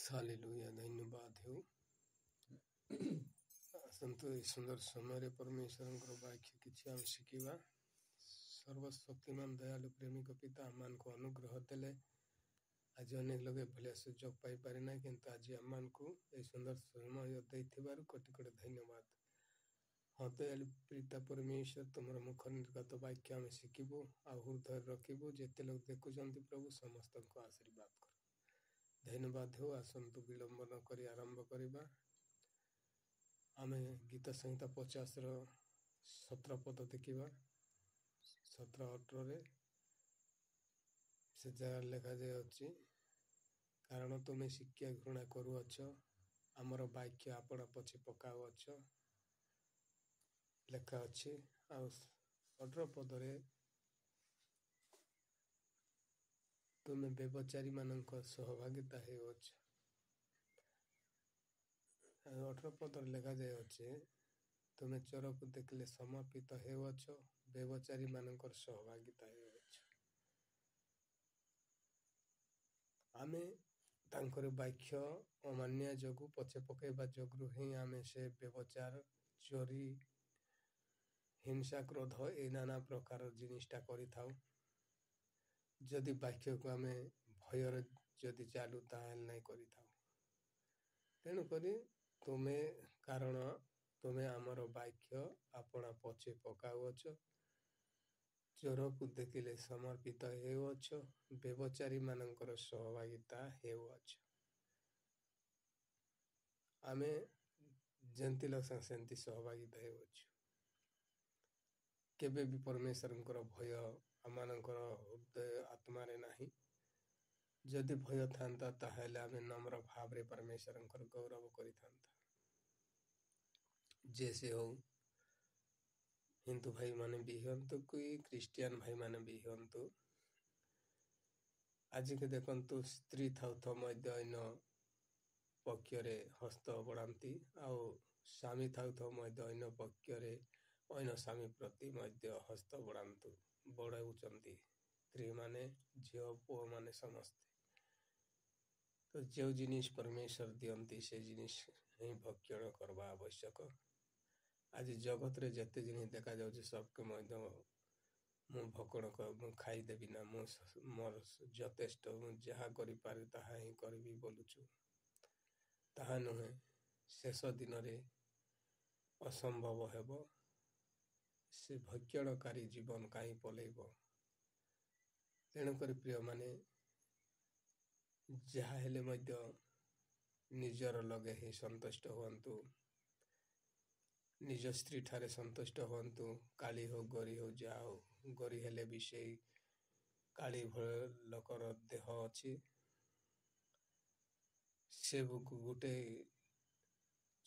Hallelujah धन्यवाद हो आसतु सुंदर समय परमेश्वर वाक्य किसी आम शिखा सर्वशक्तिमान दयालु प्रेमिक पिता आम को अनुग्रह देले आज अनेक लोग भले सुजोग पाई पारे ना किंतु आज आम को ये सुंदर समय देथिबारु कोटि कोटि धन्यवाद। हाँ दयालु पिता परमेश्वर तुमर मुख निर्गत वाक्य आम शिखबू आ हृदय रखबू जेते लोग देखुंत प्रभु समस्त को आशीर्वाद कर धन्यवाद हो। आसतु विलंब न करी आरंभ करवा आम गीत संहिता 50 पद देखा 17-18 से जगह लिखा जाए कारण तुम्हें शिक्षा घृणा करुअछ आमर वाक्य आपण पछे पकाउछ लेखा अच्छे 18 पदरे तुम्हें व्यभिचारी मानक सहभागिता है 18 पदर लिखा जाए तुम्हें चोर को देखले समर्पित हेउछ व्यभिचारी मानक सहभागिता है आमे तांकर वाक्य अमान्य जोगु पछे पकेबा जोगु ही आमे से व्यभिचार चोरी हिंसा क्रोध ए नाना प्रकार जिनिसटा करि थाउ जदि वाक्य को आमे भयर जदि चालू ताल नहीं करि थाउ तेणु करी तुम्हें कारण तुम्हें आमर वाक्य आपना पछे पकाउछ चोर को देखिले समर्पित हेउछ व्यभिचारी मानकर सहभागिता हेउछ आमे जंती लोग सेंती सहभागिता हेउछ केबे भी परमेश्वर भय आमनकर हृदय आत्मा रे नाही जदि भय थांता ताहेले आमे नम्र भाव रे परमेश्वर गौरव करि थांता जैसे हो हिंदू भाई माने भी हंतु कोई क्रिश्चियन भाई माने भी हंतु आज के देखंतु स्त्री थाउ मध्य अन्य पक्षरे हस्त बढ़ाती आउ स्वामी थाउ मध्य अन्य पक्षरे अन्य स्वामी प्रति मध्य हस्त बढ़ातु बढ़ाऊचंती स्त्री माने झील पुओ माने समस्ते तो जो जिनिस परमेश्वर दियंती से जिनिस ही भक्षण करवा आवश्यक आज जगत रे जते जिनिस देखा जाउछ सबके मध्य मु भक्षण कर खाईदेवी ना मोर यथेष्ट जहाँ करि ताहा ही करबी बोलुछु ताहा नुहे शेष दिन रे असंभव हेबो से भक्षणकारी जीवन कहीं पलैब तेणुक प्रिय माने जहाँ हेले मध्य निजर लगे ही संतुष्ट हुंतु निज स्त्री ठारे संतुष्ट हुंतु काली हो गरी हो जाओ गरी हेले भी से काली लोकर देह अच्छी से गोटे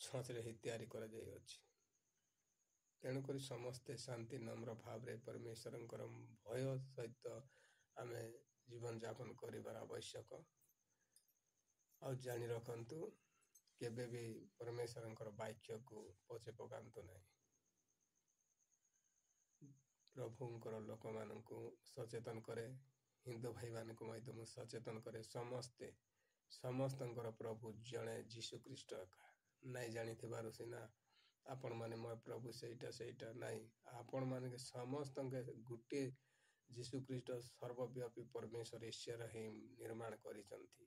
छचरे ही तैयारी करा जाय अछि तेणुक समस्ते शांति नम्र भाव रे परमेश्वर भय सहित आम जीवन यापन कर आवश्यक आ जानी रखंतु केबे भी परमेश्वर वाक्य को पछे पकांतु नहीं प्रभुंकर लोक मान सचेतन करे हिंदू भाई मान को सचेतन करे समस्ते समस्त प्रभु जड़े जीशु ख्रीष्ट नहीं जानी सीना आपण माने मो प्रभु सेटा नहीं आपण माने समस्त गोटे जीशु ख्रीष्ट सर्वव्यापी परमेश्वर ईश्वर ही निर्माण करिसंती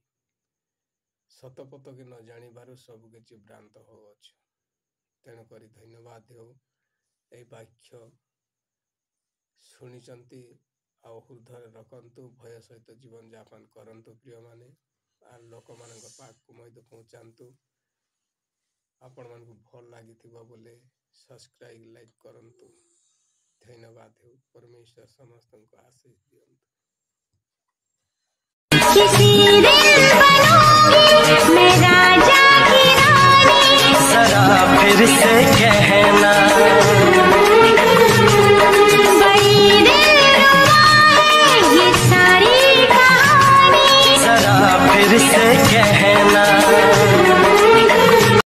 सतपत के न जानिबारु सब किछि भ्रांत हो अछि तेणु करी धन्यवाद हो ए वाक्य शुणिचंती आ हृदय रखंतु भय सहित जीवन यापन करंतु प्रिय माने आ लोक मानक पाक को मध्य पहुंचांतु आपण मन को भल लागि थिबा बोले सब्सक्राइब लाइक करंतु धन्यवाद हो परमेश्वर समस्त को आशीष दियंतु। फिर से कहना ये सारी कहानी जरा फिर से कहना